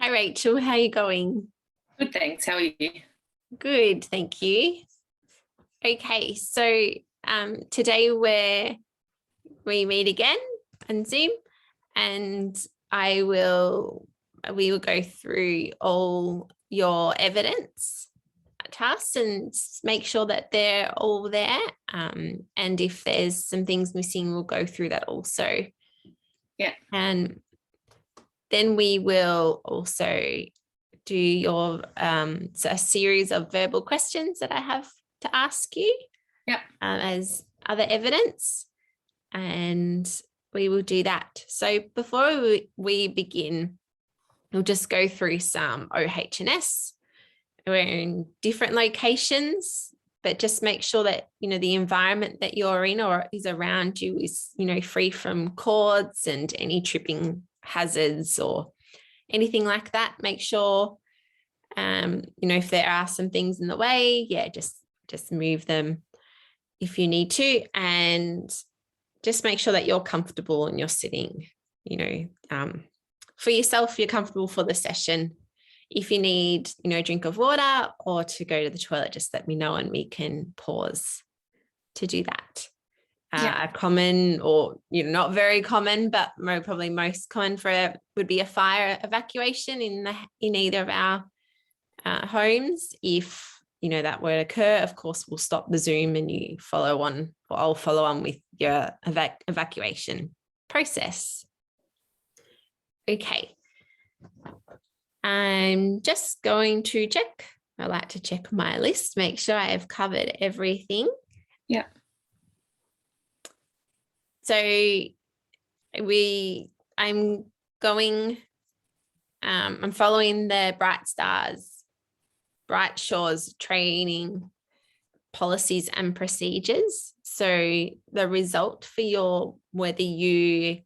Hi, Rachel. How are you going? Good, thanks. How are you? Good, thank you. Okay, so today we meet again on Zoom, and we will go through all your evidence tasks and make sure that they're all there. And if there's some things missing, we'll go through that also. Yeah. And then we will also do your a series of verbal questions that I have to ask you. Yeah. As other evidence, and we will do that. So before we begin, we'll just go through some OH&S. We're in different locations, but just make sure that the environment that you're in or is around you is free from cords and any tripping hazards or anything like that. Make sure if there are some things in the way, just move them if you need to, and just make sure that you're comfortable and you're sitting, for yourself, you're comfortable for the session. If you need, a drink of water or to go to the toilet, just let me know and we can pause to do that. A common, or not very common, but probably most common would be a fire evacuation in either of our homes. If that were to occur, of course we'll stop the Zoom and you follow on, or I'll follow on with your evacuation process. Okay, I'm just going to check. I like to check my list, make sure I have covered everything. Yeah. So I'm following the Bright Shores training policies and procedures. So the result for whether you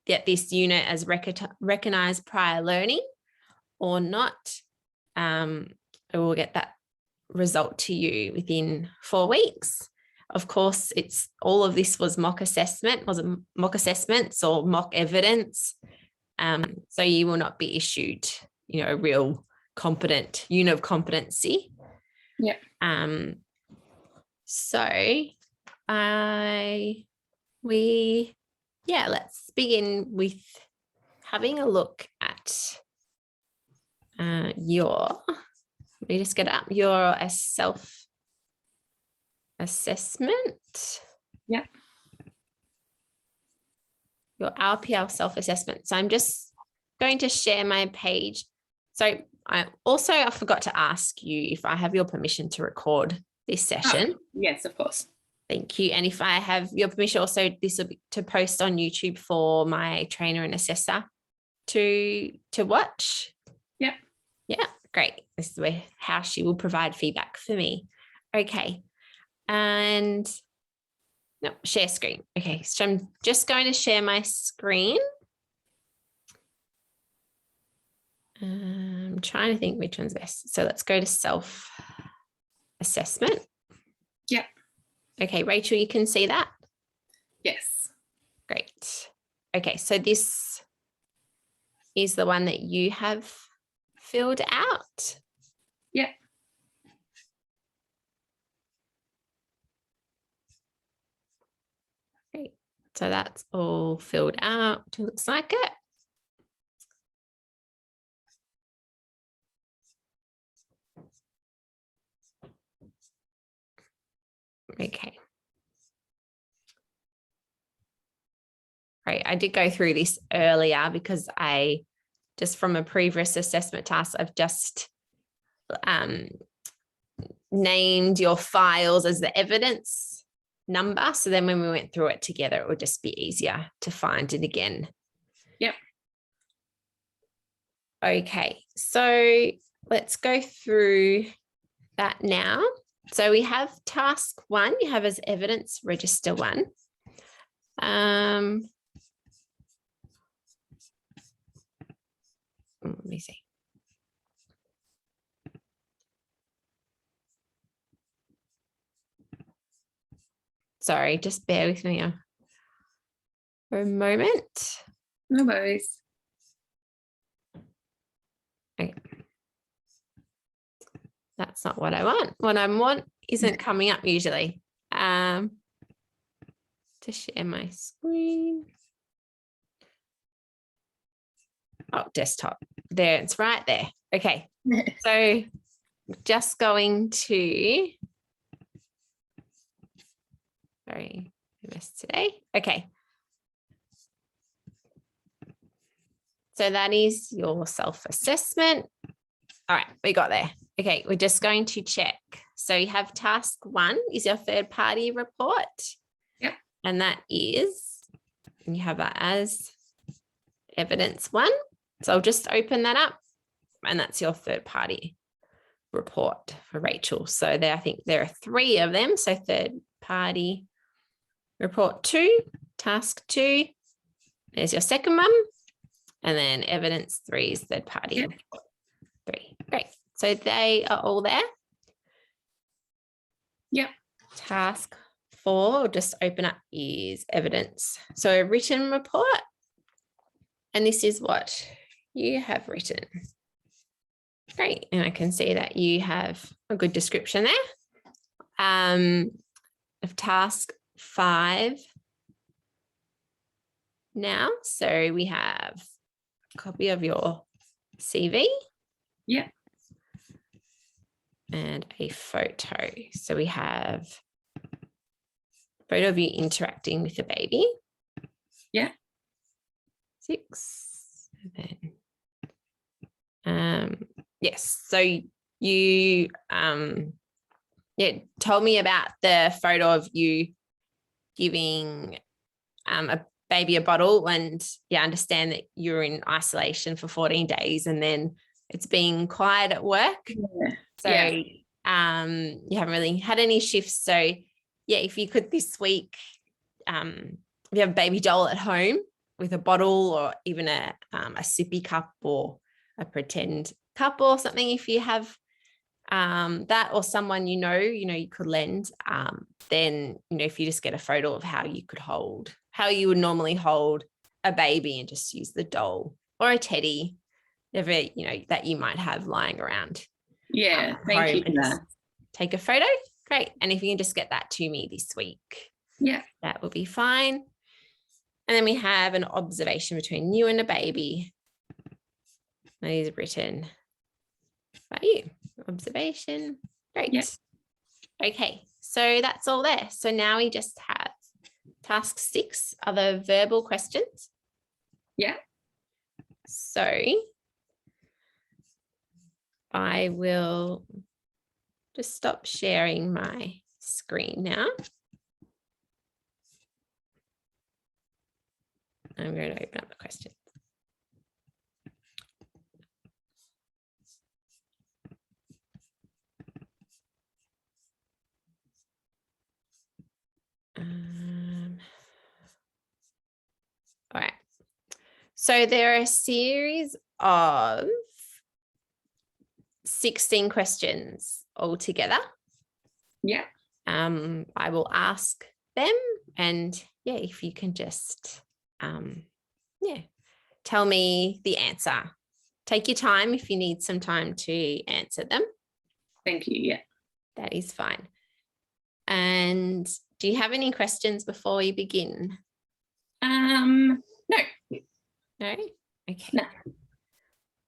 get this unit as recognized prior learning or not, I will get that result to you within 4 weeks. Of course, all of this was mock assessments or mock evidence. So you will not be issued, a real competent unit of competency. Yeah. Let's begin with having a look at let me just get up your self-assessment. Yeah. Your RPL self-assessment. So I'm just going to share my page. So I forgot to ask you if I have your permission to record this session. Oh, yes, of course. Thank you. And if I have your permission also, this will be to post on YouTube for my trainer and assessor to watch. Yeah. Yeah, great. This is how she will provide feedback for me. Okay. And no, share screen. Okay, so I'm just going to share my screen. I'm trying to think which one's best. So let's go to self-assessment. Yeah. Okay, Rachel, you can see that? Yes. Great. Okay, so this is the one that you have filled out. Yeah. Great. So that's all filled out. Looks like it. Okay. Right. I did go through this earlier because just from a previous assessment task, I've just named your files as the evidence number. So then when we went through it together, it would just be easier to find it again. Yep. Okay. So let's go through that now. So we have task 1, you have as evidence register 1. Let me see. Sorry, just bear with me for a moment. No worries. That's not what I want. What I want isn't coming up usually. To share my screen. Oh, desktop. There, it's right there. Okay. So just going to, sorry, I missed today. Okay. So that is your self-assessment. All right, we got there. Okay, we're just going to check. So you have task 1 is your third party report. Yep. And that is, and you have that as evidence 1. So I'll just open that up and that's your third party report for Rachel. So there, I think there are 3 of them. So third party report 2, task 2, there's your second one. And then evidence 3 is third party Yep. report 3. Great. So they are all there. Yep. Task 4, I'll just open up, is evidence. So a written report. And this is what you have written. Great. And I can see that you have a good description there. Of task 5 now. So we have a copy of your CV. Yeah. And a photo. So we have a photo of you interacting with the baby. Yeah. 6, 7. Yes. So you told me about the photo of you giving a baby a bottle, and understand that you're in isolation for 14 days and then it's been quiet at work. Yeah. So you haven't really had any shifts. So if you could this week, if you have a baby doll at home with a bottle or even a sippy cup or a pretend cup or something, if you have that, or someone you could lend, then if you just get a photo of how you would normally hold a baby and just use the doll or a teddy, that you might have lying around. Yeah, thank you for that. Take a photo. Great. And if you can just get that to me this week, that will be fine. And then we have an observation between you and a baby. That is written by you. Observation. Great. Yep. Okay. So that's all there. So now we just have task 6, other verbal questions. Yeah. So I will just stop sharing my screen now. I'm going to open up the questions. All right. So there are a series of 16 questions altogether. Yeah. I will ask them, and if you can just tell me the answer. Take your time if you need some time to answer them. Thank you. Yeah. That is fine. And do you have any questions before we begin? No. No? Okay. No.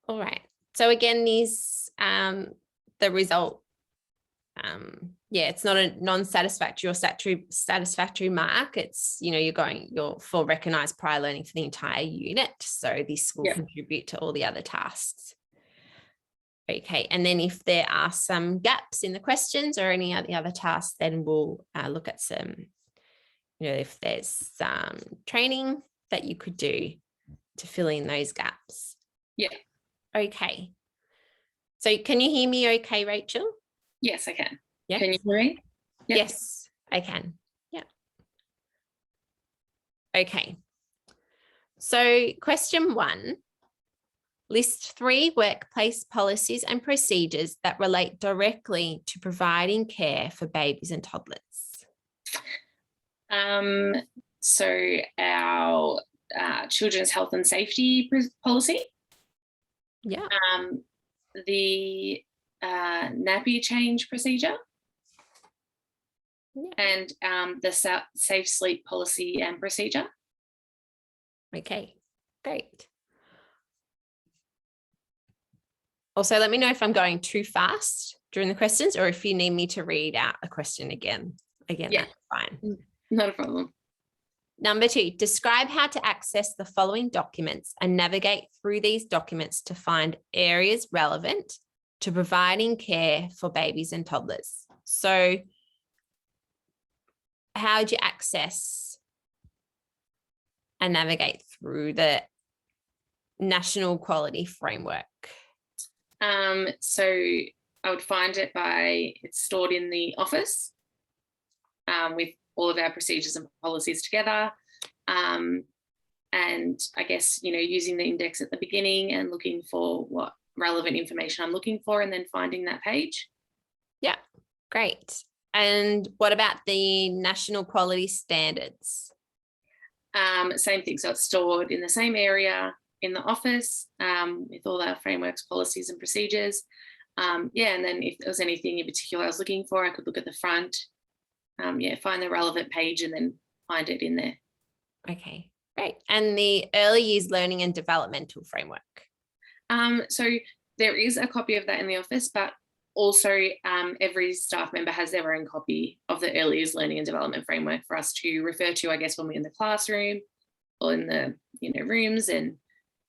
All right. So again, these the result, it's not a non-satisfactory or satisfactory mark. It's, you're for recognized prior learning for the entire unit. So this will contribute to all the other tasks. Okay. And then if there are some gaps in the questions or any of the other tasks, then we'll look at some, if there's some training that you could do to fill in those gaps. Yeah. Okay. So can you hear me okay, Rachel? Yes, I can. Yeah. Can you hear me? Yep. Yes, I can. Yeah. Okay. So question 1, list 3 workplace policies and procedures that relate directly to providing care for babies and toddlers. So our children's health and safety policy. Yeah. The nappy change procedure Yeah. and the safe sleep policy and procedure. Okay, great. Also, let me know if I'm going too fast during the questions or if you need me to read out a question again. Again, Yeah. that's fine. Not a problem. Number 2, describe how to access the following documents and navigate through these documents to find areas relevant to providing care for babies and toddlers. So how would you access and navigate through the National Quality Framework? So I would find it by, it's stored in the office with all of our procedures and policies together. And I guess, using the index at the beginning and looking for what relevant information I'm looking for and then finding that page. Yeah, great. And what about the national quality standards? Same thing. So it's stored in the same area in the office with all our frameworks, policies and procedures. And then if there was anything in particular I was looking for, I could look at the front, find the relevant page and then find it in there. Okay, great. And the early years learning and developmental framework? So there is a copy of that in the office, but also every staff member has their own copy of the early years learning and development framework for us to refer to, I guess, when we're in the classroom or in the rooms, and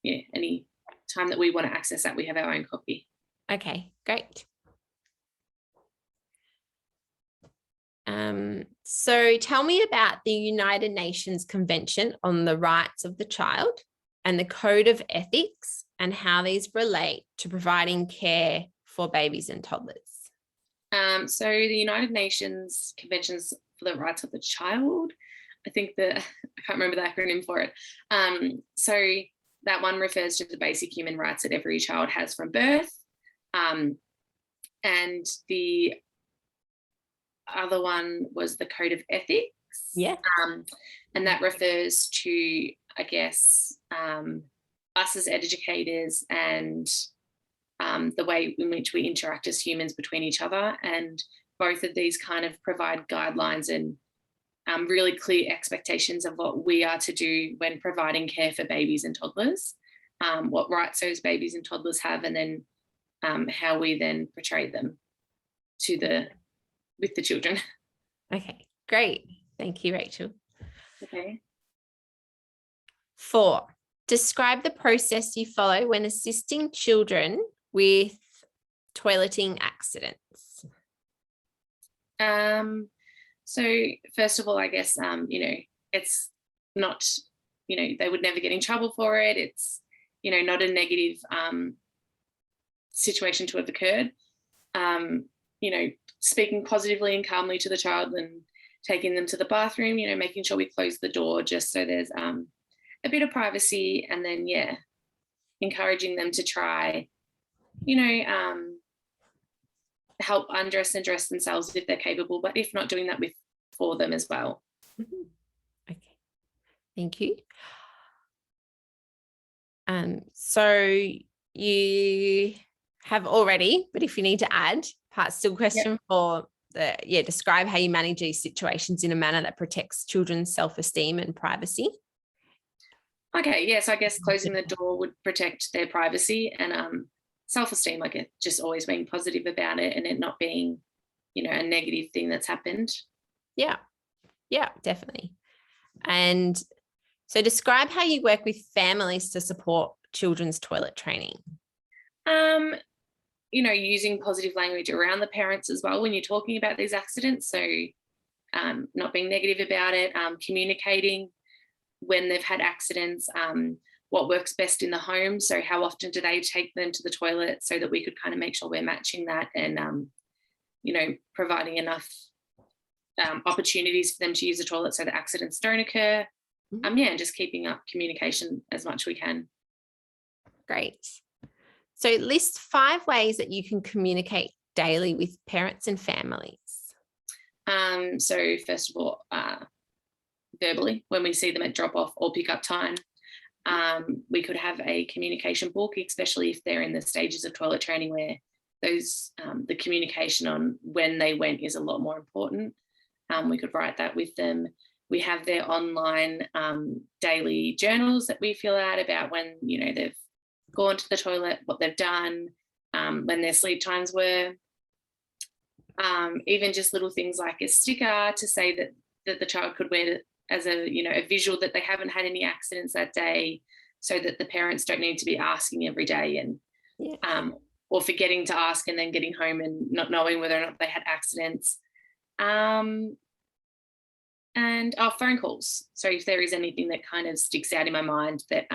any time that we want to access that, we have our own copy. Okay, great. So tell me about the United Nations Convention on the Rights of the Child and the Code of Ethics and how these relate to providing care for babies and toddlers. So the United Nations Conventions for the Rights of the Child, I think I can't remember the acronym for it. So that one refers to the basic human rights that every child has from birth. And the other one was the Code of Ethics. Yeah. And that refers to, I guess, us as educators and the way in which we interact as humans between each other. And both of these kind of provide guidelines and really clear expectations of what we are to do when providing care for babies and toddlers, what rights those babies and toddlers have, and then how we then portray them with the children. Okay, great. Thank you, Rachel. Okay. 4, describe the process you follow when assisting children with toileting accidents. So first of all, I guess, it's not, they would never get in trouble for it. It's, not a negative situation to have occurred. Speaking positively and calmly to the child and taking them to the bathroom, making sure we close the door just so there's a bit of privacy, and then, encouraging them to try, help undress and dress themselves if they're capable, but if not, doing that for them as well. Mm-hmm. Okay, thank you. So you have already, but if you need to add, part still question for describe how you manage these situations in a manner that protects children's self-esteem and privacy. Okay, yes, I guess closing the door would protect their privacy and self-esteem, like it just always being positive about it and it not being, a negative thing that's happened. Yeah, definitely. And so describe how you work with families to support children's toilet training. Using positive language around the parents as well when you're talking about these accidents. So not being negative about it, communicating when they've had accidents, what works best in the home. So how often do they take them to the toilet, so that we could kind of make sure we're matching that and, providing enough opportunities for them to use the toilet so that accidents don't occur. Mm-hmm. And just keeping up communication as much as we can. Great. So list 5 ways that you can communicate daily with parents and families. So first of all, verbally, when we see them at drop off or pick up time, we could have a communication book, especially if they're in the stages of toilet training where the communication on when they went is a lot more important. We could write that with them. We have their online daily journals that we fill out about when, they've gone to the toilet, what they've done, when their sleep times were. Even just little things like a sticker to say that the child could wear as a visual that they haven't had any accidents that day, so that the parents don't need to be asking every day and or forgetting to ask and then getting home and not knowing whether or not they had accidents. And our phone calls. So if there is anything that kind of sticks out in my mind that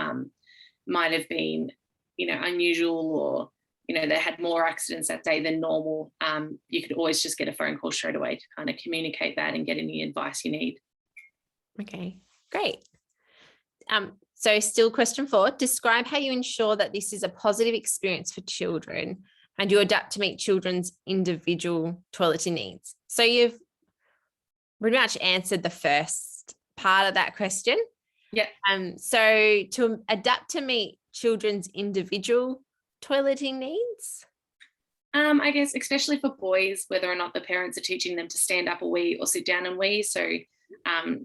might have been, unusual, or, they had more accidents that day than normal, you could always just get a phone call straight away to kind of communicate that and get any advice you need. Okay, great. So still question 4, describe how you ensure that this is a positive experience for children and you adapt to meet children's individual toileting needs. So you've pretty much answered the first part of that question. Yeah. So to adapt to meet children's individual toileting needs? I guess especially for boys, whether or not the parents are teaching them to stand up a wee or sit down and wee. So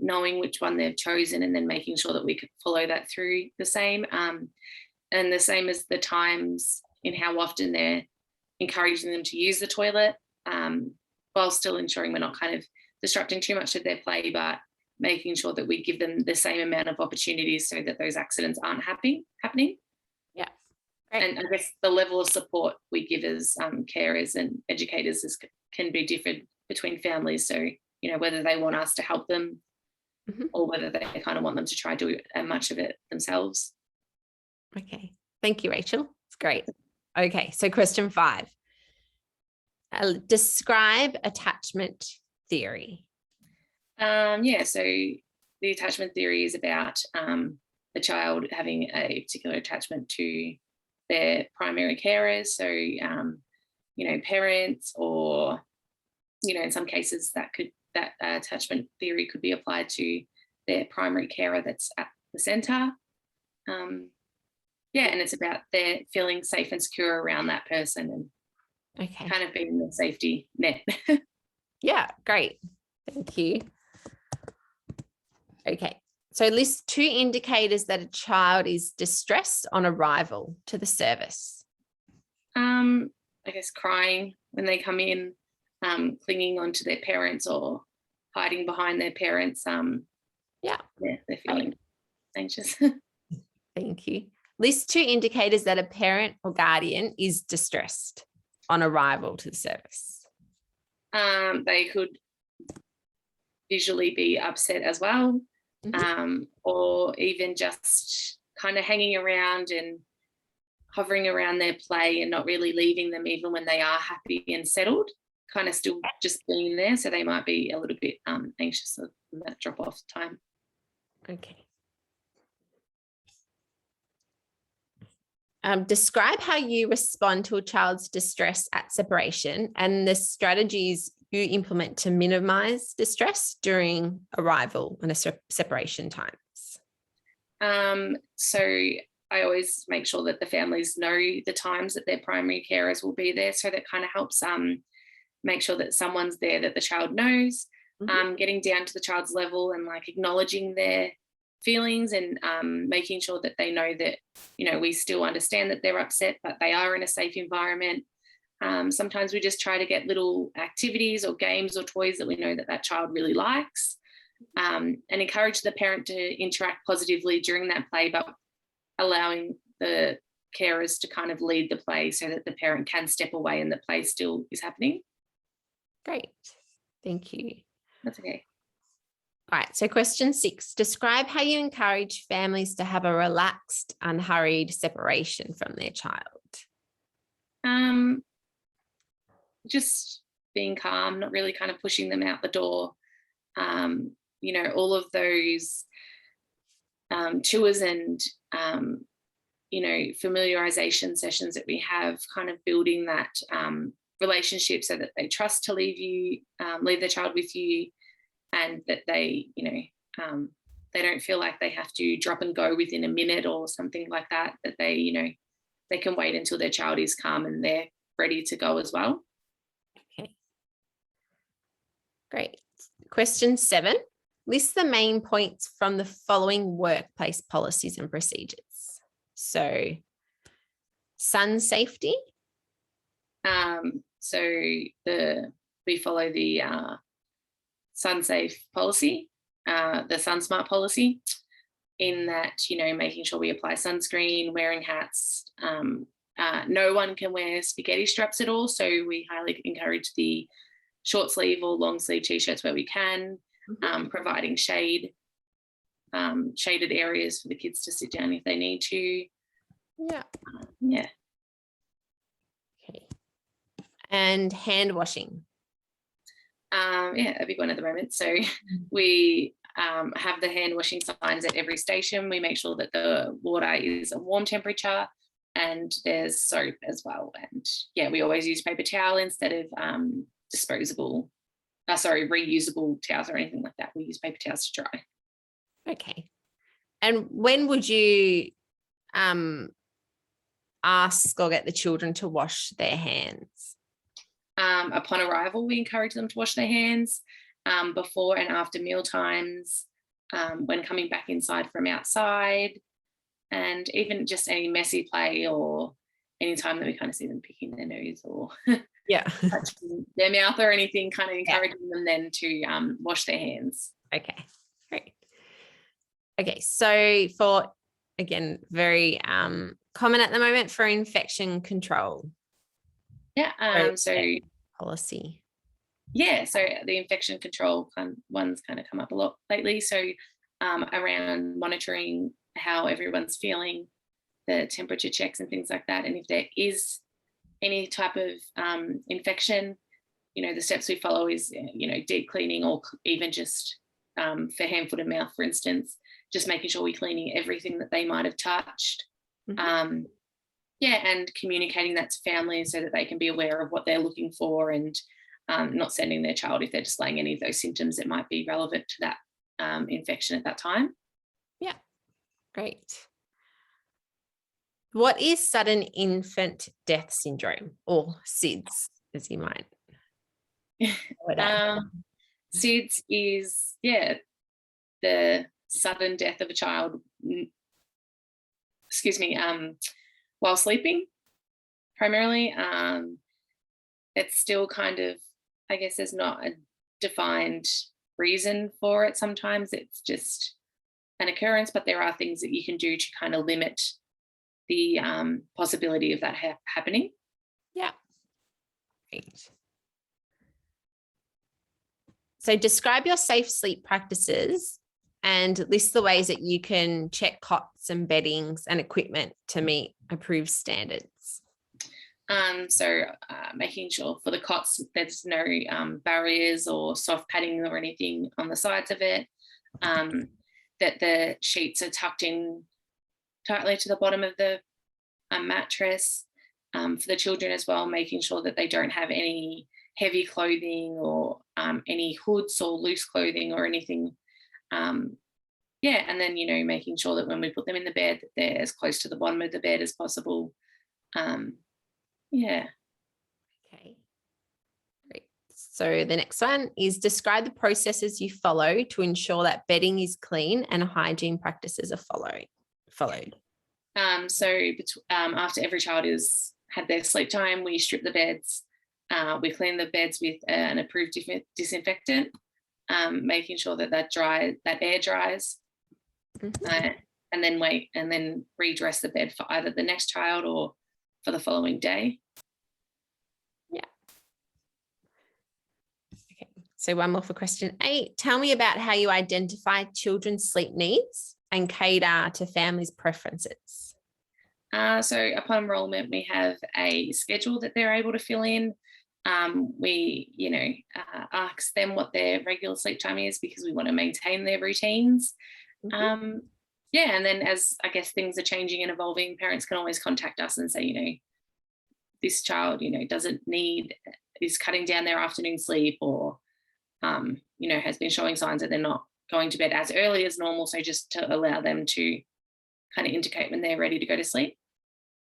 knowing which one they've chosen and then making sure that we could follow that through the same. And the same as the times in how often they're encouraging them to use the toilet, while still ensuring we're not kind of disrupting too much of their play, but making sure that we give them the same amount of opportunities so that those accidents aren't happening. Yeah. Great. And I guess the level of support we give as carers and educators can be different between families. So, whether they want us to help them or whether they kind of want them to try to do much of it themselves. Okay. Thank you, Rachel. It's great. Okay. So question 5, describe attachment theory. So the attachment theory is about the child having a particular attachment to their primary carers. So, parents, or, in some cases that attachment theory could be applied to their primary carer that's at the centre. And it's about their feeling safe and secure around that person and kind of being the safety net. Yeah, great. Thank you. Okay, so list 2 indicators that a child is distressed on arrival to the service. I guess crying when they come in, clinging onto their parents or hiding behind their parents. They're feeling anxious. Thank you. List 2 indicators that a parent or guardian is distressed on arrival to the service. They could visually be upset as well, or even just kind of hanging around and hovering around their play and not really leaving them even when they are happy and settled, kind of still just being there. So they might be a little bit anxious of that drop-off time. Okay. Describe how you respond to a child's distress at separation and the strategies you implement to minimize distress during arrival and separation times. So I always make sure that the families know the times that their primary carers will be there. So that kind of helps make sure that someone's there that the child knows, getting down to the child's level and like acknowledging their feelings and making sure that they know that, we still understand that they're upset, but they are in a safe environment. Sometimes we just try to get little activities or games or toys that we know that child really likes, and encourage the parent to interact positively during that play, but allowing the carers to kind of lead the play so that the parent can step away and the play still is happening. Great. Thank you. That's okay. All right. So question 6, describe how you encourage families to have a relaxed, unhurried separation from their child. Just being calm, not really kind of pushing them out the door. All of those tours and, familiarization sessions that we have, kind of building that relationship so that they trust to leave their child with you, and that they don't feel like they have to drop and go within a minute or something like that, that they can wait until their child is calm and they're ready to go as well. Okay. Great. Question 7. List the main points from the following workplace policies and procedures. So, sun safety. So we follow the SunSafe policy, the SunSmart policy, in that, making sure we apply sunscreen, wearing hats. No one can wear spaghetti straps at all, so we highly encourage the short sleeve or long sleeve t-shirts where we can, providing shaded areas for the kids to sit down if they need to. Yeah. Okay. And hand washing. A big one at the moment. So we have the hand washing signs at every station. We make sure that the water is a warm temperature, and there's soap as well. And we always use paper towel instead of reusable towels or anything like that. We use paper towels to dry. Okay. And when would you ask or get the children to wash their hands? Upon arrival, we encourage them to wash their hands, before and after meal times, when coming back inside from outside, and even just any messy play or any time that we kind of see them picking their nose or touching their mouth or anything, kind of encouraging them then to wash their hands. Okay, great. Okay, so for, again, very common at the moment, for infection control. So policy. So the infection control one's kind of come up a lot lately. So around monitoring how everyone's feeling, the temperature checks and things like that. And if there is any type of infection, the steps we follow is, deep cleaning, or even just for hand, foot and mouth, for instance, just making sure we're cleaning everything that they might have touched. And communicating that to families so that they can be aware of what they're looking for, and not sending their child if they're displaying any of those symptoms that might be relevant to that infection at that time. Yeah. Great. What is sudden infant death syndrome, or SIDS, as you might? SIDS is, the sudden death of a child, while sleeping, primarily. It's still kind of, I guess there's not a defined reason for it. Sometimes it's just an occurrence, but there are things that you can do to kind of limit the possibility of that happening. Yeah. Great. So describe your safe sleep practices and list the ways that you can check cots and beddings and equipment to meet approved standards. Making sure for the cots there's no barriers or soft padding or anything on the sides of it, that the sheets are tucked in tightly to the bottom of the mattress. For the children as well, making sure that they don't have any heavy clothing or any hoods or loose clothing or anything. And then, making sure that when we put them in the bed, that they're as close to the bottom of the bed as possible. Okay. Great. So the next one is describe the processes you follow to ensure that bedding is clean and hygiene practices are followed. After every child has had their sleep time, we strip the beds. We clean the beds with an approved disinfectant, making sure that air dries, and then wait and then redress the bed for either the next child or for the following day. Okay, so one more for question 8. Tell me about how you identify children's sleep needs and cater to families' preferences. So upon enrolment, we have a schedule that they're able to fill in. We, ask them what their regular sleep time is, because we want to maintain their routines. And then as I guess things are changing and evolving, parents can always contact us and say, this child, is cutting down their afternoon sleep, or, has been showing signs that they're not going to bed as early as normal. So just to allow them to kind of indicate when they're ready to go to sleep.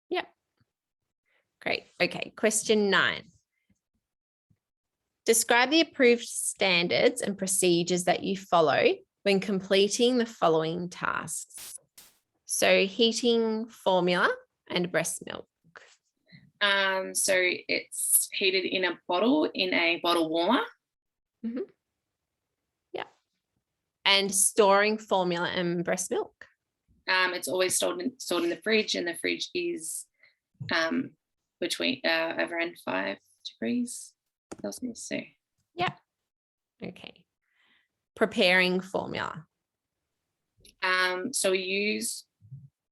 Yeah. Great. Okay. Question 9. Describe the approved standards and procedures that you follow when completing the following tasks. So heating formula and breast milk. So it's heated in a bottle, in a bottle warmer. Mm-hmm. Yeah. And storing formula and breast milk. It's always stored in the fridge, and the fridge is between around 5 degrees Celsius. So yeah. Okay. Preparing formula. So we use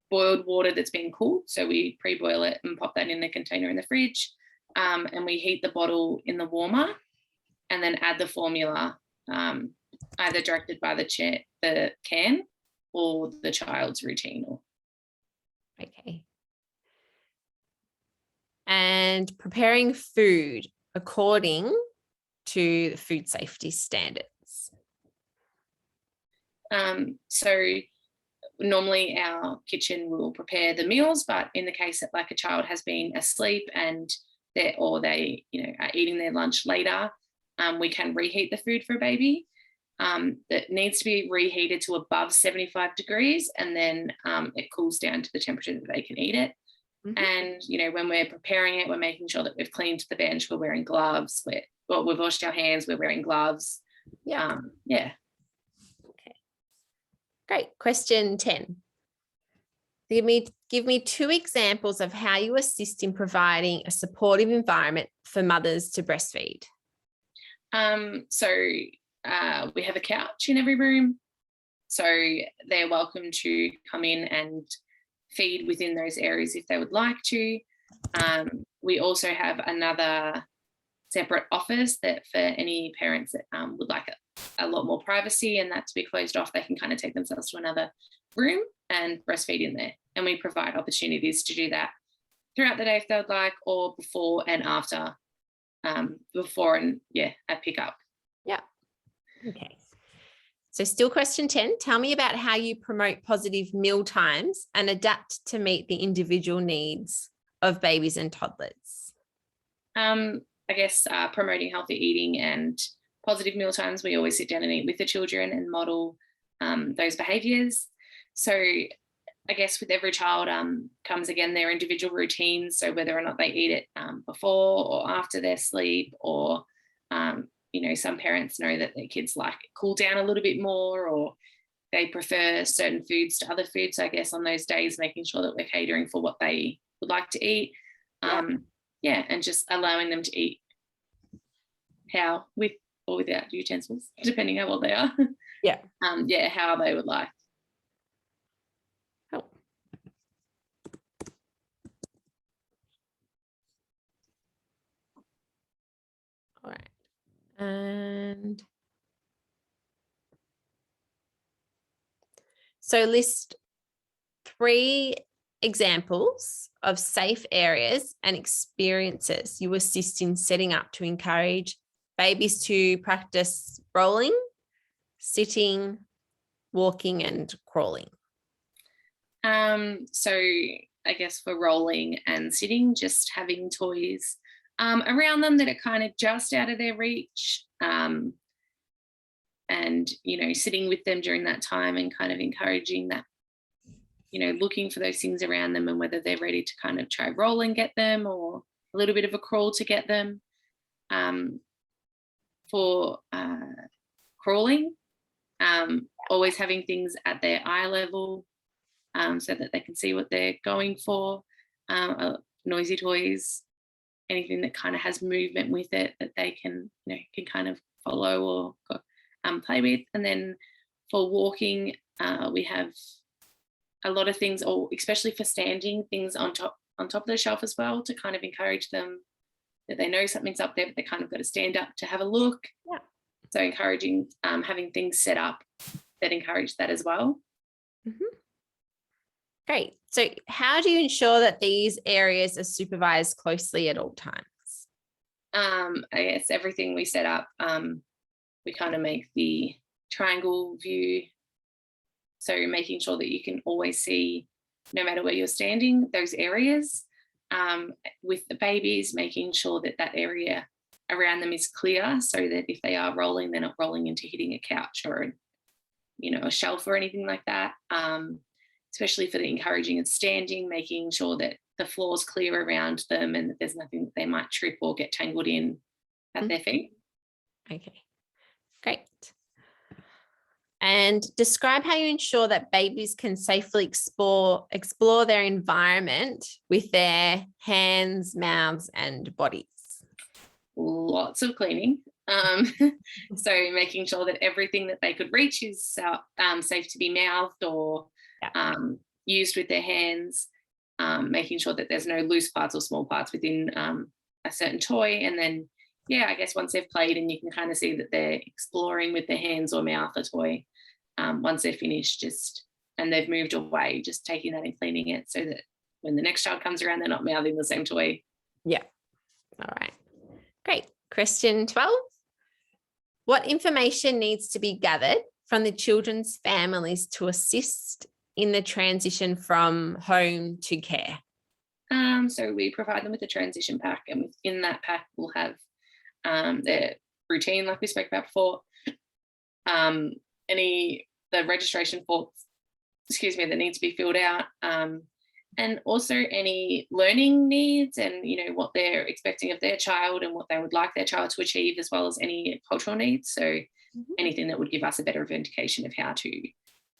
boiled water that's been cooled. So we pre-boil it and pop that in the container in the fridge. And we heat the bottle in the warmer and then add the formula, either directed by the can or the child's routine. Okay. And preparing food according to the food safety standards. So normally our kitchen will prepare the meals, but in the case that like a child has been asleep and they are eating their lunch later, we can reheat the food for a baby. That needs to be reheated to above 75 degrees, and then it cools down to the temperature that they can eat it. Mm-hmm. And when we're preparing it, we're making sure that we've cleaned the bench, we're wearing gloves, we've washed our hands, we're wearing gloves. Yeah. Yeah. Okay. Great. Question 10. Give me 2 examples of how you assist in providing a supportive environment for mothers to breastfeed. So we have a couch in every room, so they're welcome to come in and feed within those areas if they would like to. We also have another separate office that for any parents that would like a lot more privacy and that to be closed off, they can kind of take themselves to another room and breastfeed in there. And we provide opportunities to do that throughout the day if they would like, or before and after, at pickup. Yeah. Okay. So still question 10, tell me about how you promote positive meal times and adapt to meet the individual needs of babies and toddlers. I guess promoting healthy eating and positive meal times. We always sit down and eat with the children and model those behaviours. So I guess with every child comes again their individual routines. So whether or not they eat it before or after their sleep, or some parents know that their kids like cool down a little bit more, or they prefer certain foods to other foods. So I guess on those days, making sure that we're catering for what they would like to eat. And just allowing them to eat how, with or without utensils, depending how old they are. Yeah. How they would like. Oh. All right. And so list 3 examples of safe areas and experiences you assist in setting up to encourage babies to practice rolling, sitting, walking, and crawling. So I guess for rolling and sitting, just having toys around them that are kind of just out of their reach, and sitting with them during that time and kind of encouraging that, looking for those things around them and whether they're ready to kind of try roll and get them, or a little bit of a crawl to get them. For crawling, always having things at their eye level so that they can see what they're going for. Noisy toys, anything that kind of has movement with it that they can kind of follow or play with. And then for walking, we have a lot of things, or especially for standing, things on top of the shelf as well, to kind of encourage them that they know something's up there, but they kind of got to stand up to have a look. Yeah. So encouraging having things set up that encourage that as well. Mm-hmm. Great. So how do you ensure that these areas are supervised closely at all times? I guess everything we set up, we kind of make the triangle view. So making sure that you can always see, no matter where you're standing, those areas. with the babies, making sure that that area around them is clear so that if they are rolling, they're not rolling into hitting a couch or a shelf or anything like that. Especially for the encouraging of standing, making sure that the floor's clear around them and that there's nothing that they might trip or get tangled in at their feet. Okay, great. And describe how you ensure that babies can safely explore their environment with their hands, mouths, and bodies. Lots of cleaning. So making sure that everything that they could reach is safe to be mouthed or used with their hands, making sure that there's no loose parts or small parts within a certain toy. And then, I guess once they've played and you can kind of see that they're exploring with their hands or mouth a toy, once they're finished, and they've moved away, just taking that and cleaning it so that when the next child comes around, they're not mouthing the same toy. Yeah. All right. Great. Question 12. What information needs to be gathered from the children's families to assist in the transition from home to care? So we provide them with a transition pack, and within that pack we'll have their routine, like we spoke about before, the registration forms, that need to be filled out, and also any learning needs and what they're expecting of their child and what they would like their child to achieve, as well as any cultural needs. So anything that would give us a better indication of how to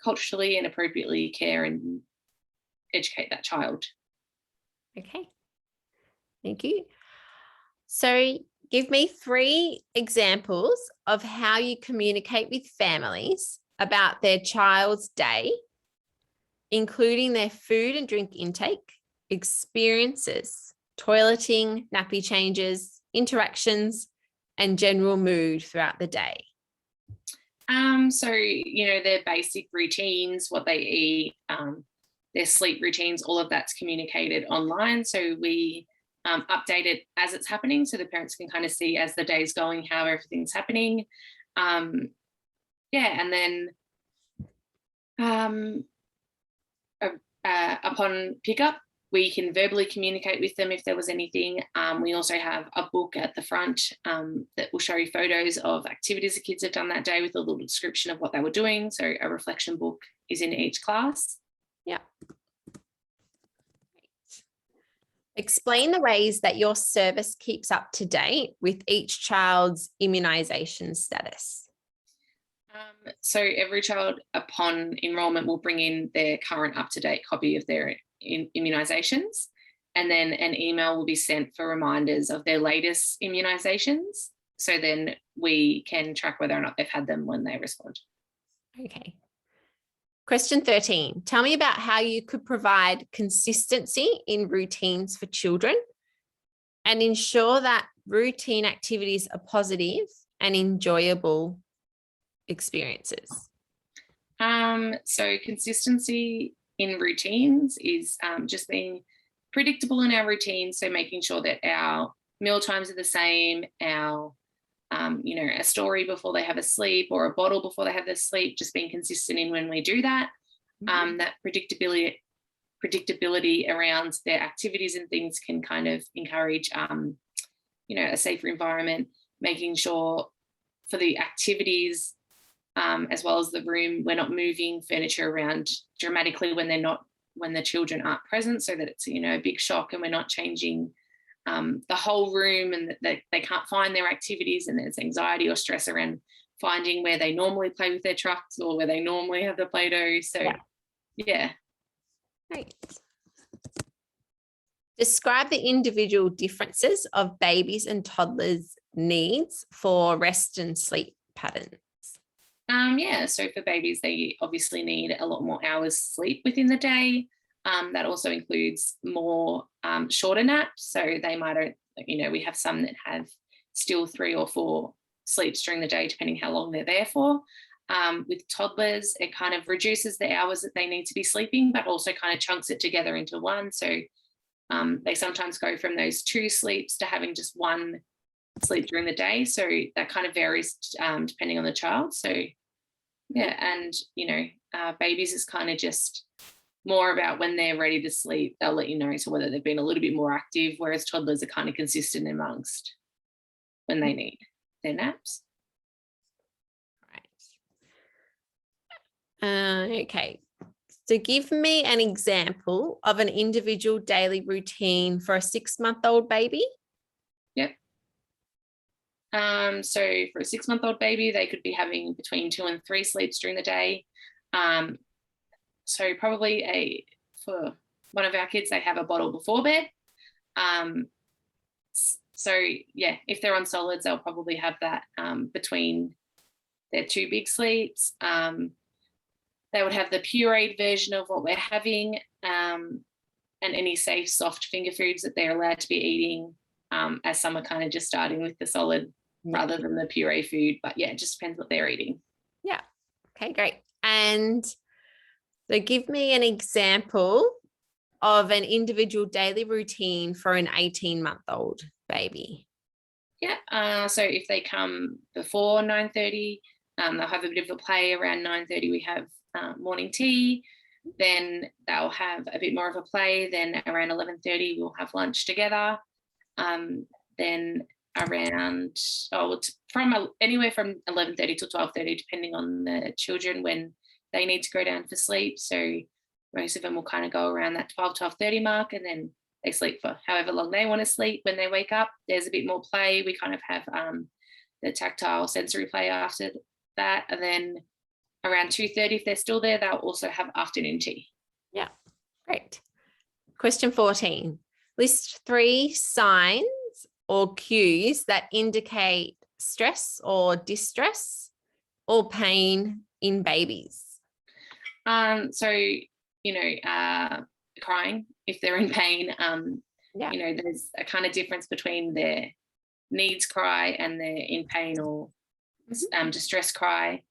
culturally and appropriately care and educate that child. Okay, thank you. So give me 3 examples of how you communicate with families about their child's day, including their food and drink intake, experiences, toileting, nappy changes, interactions, and general mood throughout the day. So, their basic routines, what they eat, their sleep routines, all of that's communicated online. So we update it as it's happening so the parents can kind of see as the day's going how everything's happening. And then upon pickup, we can verbally communicate with them if there was anything. We also have a book at the front that will show you photos of activities the kids have done that day with a little description of what they were doing. So a reflection book is in each class. Yeah. Explain the ways that your service keeps up to date with each child's immunisation status. So every child upon enrolment will bring in their current up-to-date copy of their immunisations, and then an email will be sent for reminders of their latest immunisations. So then we can track whether or not they've had them when they respond. Okay. Question 13. Tell me about how you could provide consistency in routines for children and ensure that routine activities are positive and enjoyable experiences. So consistency in routines is just being predictable in our routines. So making sure that our meal times are the same, our a story before they have a sleep or a bottle before they have their sleep, just being consistent in when we do that. That predictability around their activities and things can kind of encourage a safer environment, making sure for the activities as well as the room, we're not moving furniture around dramatically when the children aren't present, so that it's a big shock and we're not changing the whole room and that they can't find their activities, and there's anxiety or stress around finding where they normally play with their trucks or where they normally have the Play-Doh. So yeah. Great. Describe the individual differences of babies and toddlers' needs for rest and sleep patterns. So for babies, they obviously need a lot more hours sleep within the day. That also includes more shorter naps. So they might, we have some that have still 3 or 4 sleeps during the day, depending how long they're there for. With toddlers, it kind of reduces the hours that they need to be sleeping, but also kind of chunks it together into one. So they sometimes go from those 2 sleeps to having just 1 sleep during the day. So that kind of varies depending on the child. So yeah, and babies is kind of just more about when they're ready to sleep, they'll let you know, so whether they've been a little bit more active, whereas toddlers are kind of consistent amongst when they need their naps. Right. Okay. So give me an example of an individual daily routine for a 6-month-old baby. Yep. So for a 6-month-old baby, they could be having between 2 and 3 sleeps during the day. So probably for one of our kids, they have a bottle before bed. So yeah, if they're on solids, they'll probably have that between their 2 big sleeps. They would have the pureed version of what we're having, and any safe, soft finger foods that they're allowed to be eating, as some are kind of just starting with the solid rather than the puree food. But yeah, it just depends what they're eating. Yeah. Okay, great. And so give me an example of an individual daily routine for an 18-month-old baby. Yeah. So if they come before 9:30, they'll have a bit of a play. Around 9:30, we have morning tea. Then they'll have a bit more of a play. Then around 11:30, we'll have lunch together. Then around anywhere from 11:30 to 12:30, depending on the children when they need to go down for sleep. So most of them will kind of go around that 12:30 mark, and then they sleep for however long they want to sleep. When they wake up, there's a bit more play. We kind of have the tactile sensory play after that, and then around 2:30, if they're still there, they'll also have afternoon tea. Yeah, great. Question 14. List 3 signs or cues that indicate stress or distress or pain in babies. So, crying if they're in pain. There's a kind of difference between their needs cry and their in pain or distress cry.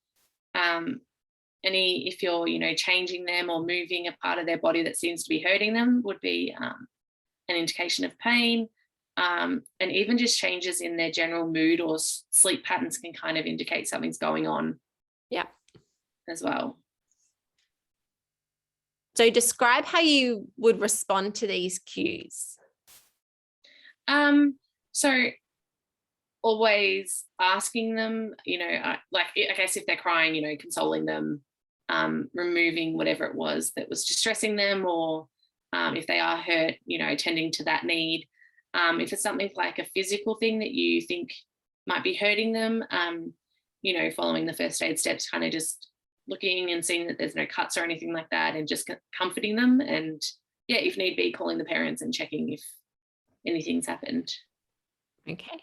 If you're, changing them or moving a part of their body that seems to be hurting them would be an indication of pain. And even just changes in their general mood or sleep patterns can kind of indicate something's going on. Yeah. As well. So describe how you would respond to these cues. So always asking them, I guess if they're crying, consoling them, removing whatever it was that was distressing them, or if they are hurt, attending to that need. If it's something like a physical thing that you think might be hurting them, following the first aid steps, kind of just looking and seeing that there's no cuts or anything like that, and just comforting them, and if need be, calling the parents and checking if anything's happened. Okay.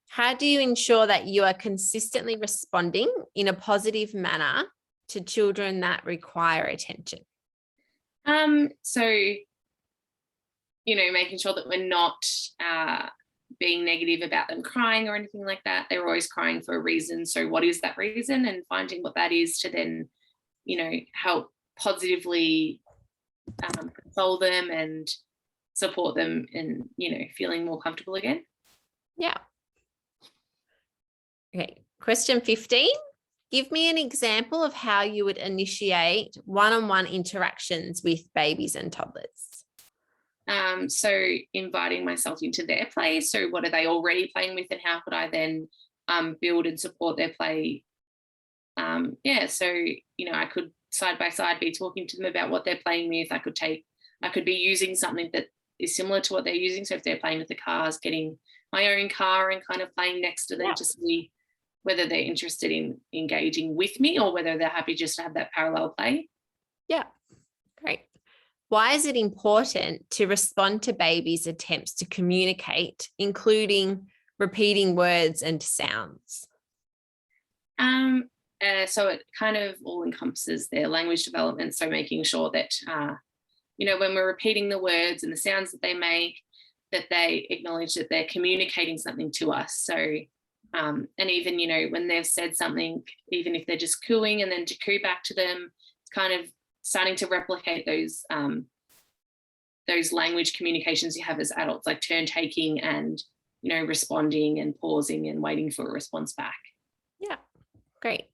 How do you ensure that you are consistently responding in a positive manner to children that require attention? So, making sure that we're not being negative about them crying or anything like that. They're always crying for a reason. So what is that reason? And finding what that is to then, help positively console them and support them in, feeling more comfortable again. Yeah. Okay. Question 15. Give me an example of how you would initiate one-on-one interactions with babies and toddlers. So inviting myself into their play. So what are they already playing with, and how could I then build and support their play? So, I could side by side be talking to them about what they're playing with. I could be using something that is similar to what they're using. So if they're playing with the cars, getting my own car and kind of playing next to them to see whether they're interested in engaging with me or whether they're happy just to have that parallel play. Yeah, great. Why is it important to respond to babies' attempts to communicate, including repeating words and sounds? So it kind of all encompasses their language development. So making sure that, when we're repeating the words and the sounds that they make, that they acknowledge that they're communicating something to us. So, and even, when they've said something, even if they're just cooing and then to coo back to them, it's kind of starting to replicate those language communications you have as adults, like turn taking and, responding and pausing and waiting for a response back. Yeah, great.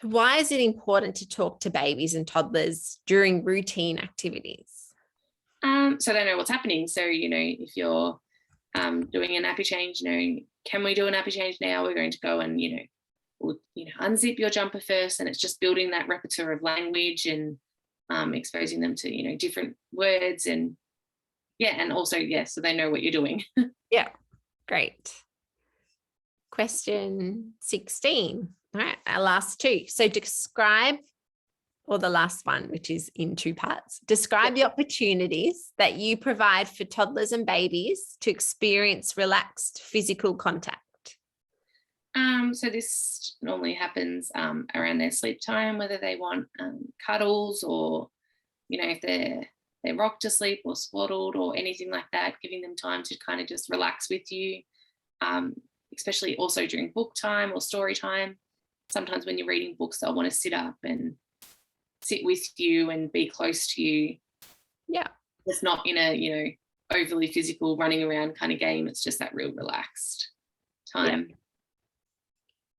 Why is it important to talk to babies and toddlers during routine activities? So they know what's happening. So, if you're doing a nappy change, can we do a nappy change now? We're going to go and, we'll, unzip your jumper first. And it's just building that repertoire of language and exposing them to, different words and also, so they know what you're doing. Yeah, great. Question 16. All right, our last two. So describe, or the last one, which is in two parts, describe the opportunities that you provide for toddlers and babies to experience relaxed physical contact. So this normally happens around their sleep time, whether they want cuddles or, if they're rocked to sleep or swaddled or anything like that, giving them time to kind of just relax with you, especially also during book time or story time. Sometimes when you're reading books, they'll want to sit up and sit with you and be close to you. Yeah. It's not in a, overly physical running around kind of game. It's just that real relaxed time. Yeah.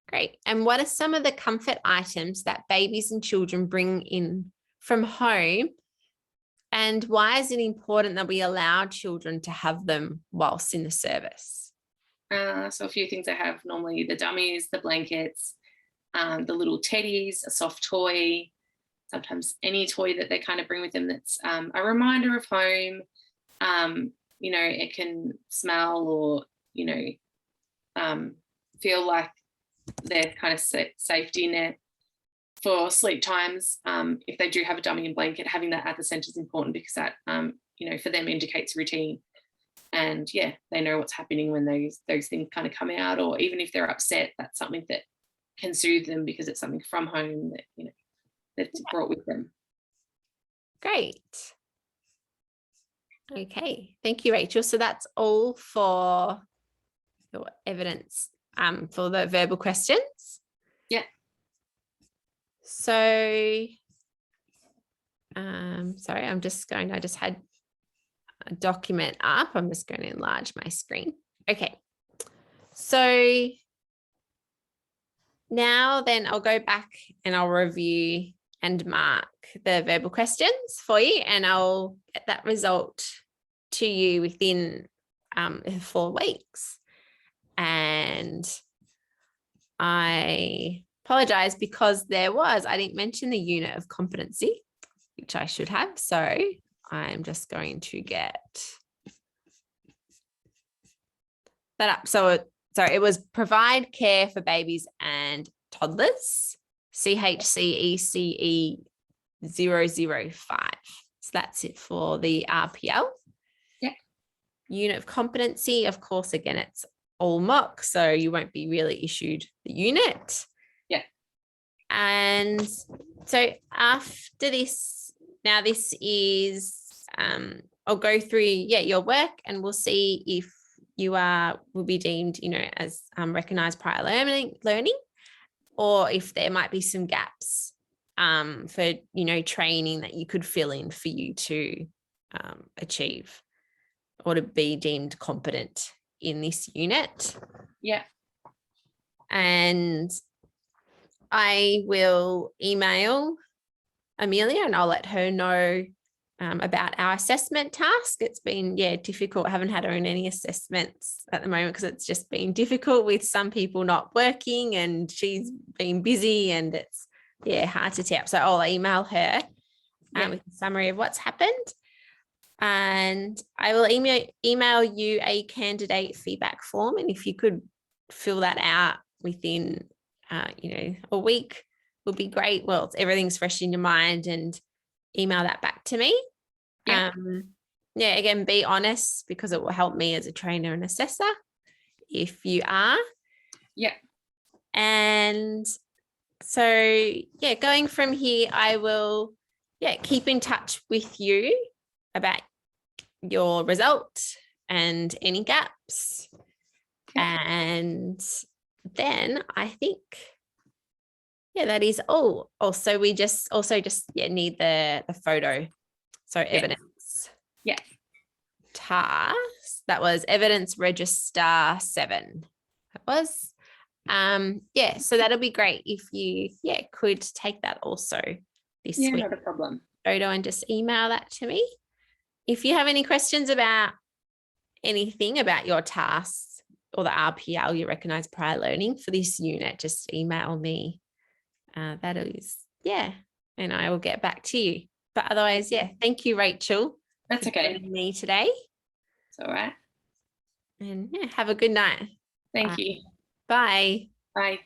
Great. And what are some of the comfort items that babies and children bring in from home? And why is it important that we allow children to have them whilst in the service? So a few things I have normally: the dummies, the blankets, the little teddies, a soft toy, sometimes any toy that they kind of bring with them that's a reminder of home. It can smell or, feel like their kind of safety net for sleep times. If they do have a dummy and blanket, having that at the centre is important because that, for them indicates routine. And they know what's happening when those things kind of come out, or even if they're upset, that's something that can soothe them because it's something from home that, they've brought with them. Great. Okay, thank you, Rachel. So that's all for your evidence for the verbal questions. Yeah. So, sorry, I just had a document up. I'm just going to enlarge my screen. Okay. So now then I'll go back and I'll review and mark the verbal questions for you, and I'll get that result to you within 4 weeks. And I apologize because I didn't mention the unit of competency, which I should have. So I'm just going to get that up. So it was provide care for babies and toddlers, CHCECE 005. So that's it for the RPL. Yeah. Unit of competency, of course, again, it's all mock, so you won't be really issued the unit. Yeah. And so after this, now this is, I'll go through, your work, and we'll see if you will be deemed, as recognised prior learning, or if there might be some gaps for, training that you could fill in for you to achieve or to be deemed competent in this unit. Yeah. And I will email Amelia and I'll let her know about our assessment task. It's been, difficult. I haven't had her in any assessments at the moment because it's just been difficult with some people not working and she's been busy and it's, hard to tap. So I'll email her with a summary of what's happened. And I will email you a candidate feedback form. And if you could fill that out within, a week would be great. Well, everything's fresh in your mind, and email that back to me. Yeah. Again, be honest because it will help me as a trainer and assessor if you are. Yeah. And so, going from here, I will, keep in touch with you about your result and any gaps. And then I think, that is all. Also, we just need the photo. So evidence. Yeah. Task. That was evidence register 7. That was. Yeah, so that'll be great if you could take that also this Yeah, week, not a problem. Dodo, and just email that to me. If you have any questions about anything about your tasks or the RPL, you recognize prior learning for this unit, just email me. That is, and I will get back to you. But otherwise, thank you, Rachel. That's okay. Joining me today. It's all right. And have a good night. Thank Bye. you. Bye. Bye.